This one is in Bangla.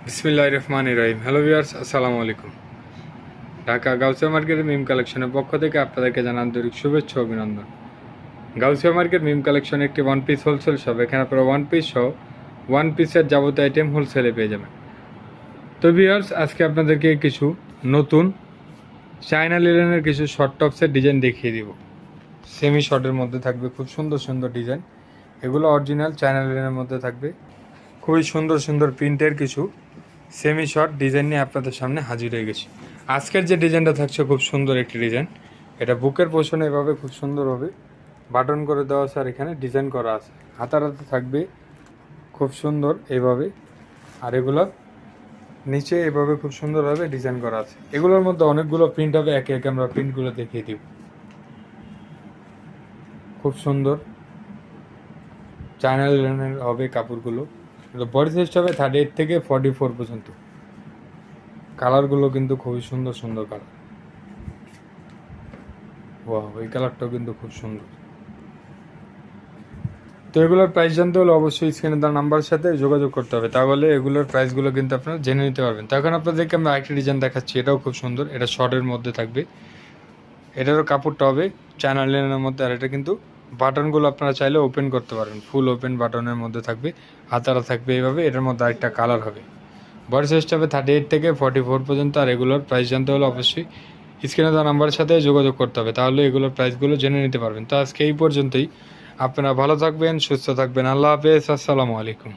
বিসমিল্লাহির রহমানির রহিম। হ্যালো ভিউয়ার্স, আসসালামু আলাইকুম। ঢাকা গাউসিয়া মার্কেটের মিম কালেকশনের পক্ষ থেকে আপনাদেরকে জানান আন্তরিক শুভেচ্ছা ও অভিনন্দন। গাউসিয়া মার্কেট মিম কালেকশন একটি ওয়ান পিস হোলসেল শপ। এখানে আপনারা ওয়ান পিস সহ ওয়ান পিসের যাবতীয় আইটেম হোলসেলে পেয়ে যাবেন। তো ভিউয়ার্স, আজকে আপনাদেরকে কিছু নতুন চায়না লিলেনের কিছু শর্ট টপসের ডিজাইন দেখিয়ে দিব। সেমি শর্টের মধ্যে থাকবে খুব সুন্দর সুন্দর ডিজাইন। এগুলো অরিজিনাল চায়না লিলেনের মধ্যে থাকবে। খুবই সুন্দর সুন্দর প্রিন্টের কিছু সেমি শর্ট ডিজাইন নিয়ে আপনাদের সামনে হাজির হয়ে গেছি। আজকের যে ডিজাইনটা থাকছে খুব সুন্দর একটি ডিজাইন। এটা বুকের পোষণে এভাবে খুব সুন্দরভাবে বাটন করে দেওয়া আছে, আর এখানে ডিজাইন করা আছে। হাতাতে থাকবে খুব সুন্দর এইভাবে, আর এগুলো নিচে এভাবে খুব সুন্দরভাবে ডিজাইন করা আছে। এগুলোর মধ্যে অনেকগুলো প্রিন্ট হবে, একে একে আমরা প্রিন্টগুলো দেখিয়ে দিব। খুব সুন্দর চায়না লিনেনের হবে কাপড়গুলো। বডি সাইজটা হবে 38 থেকে 44 পর্যন্ত। কালারগুলো কিন্তু খুবই সুন্দর সুন্দর কালার। ওয়াও, এই কালারটাও কিন্তু খুব সুন্দর। তো এগুলোর প্রাইস জানতে হলে অবশ্যই স্ক্রিনে দেওয়া নাম্বারের সাথে যোগাযোগ করতে হবে, তাহলে এগুলোর প্রাইসগুলো কিন্তু আপনারা জেনে নিতে পারবেন। তো এখন আপনাদেরকে আমরা আরেকটি ডিজাইন দেখাচ্ছি, এটাও খুব সুন্দর। এটা শর্টের মধ্যে থাকবে, এটারও কাপড়টা হবে চায়না লিনেনের মধ্যে, আর এটা কিন্তু বাটনগুলো আপনারা চাইলে ওপেন করতে পারবেন। ফুল ওপেন বাটনের মধ্যে থাকবে, হাতারা থাকবে এইভাবে। এটার মধ্যে আরেকটা কালার হবে। বডি সাইজটা হবে 38 থেকে 44 পর্যন্ত। আর এগুলোর প্রাইস জানতে হলে অবশ্যই স্ক্রিনে দেওয়া নাম্বারের সাথে যোগাযোগ করতে হবে, তাহলে এগুলোর প্রাইসগুলো জেনে নিতে পারবেন। তো আজকে এই পর্যন্তই। আপনারা ভালো থাকবেন, সুস্থ থাকবেন। আল্লাহ হাফেজ, আসসালামু আলাইকুম।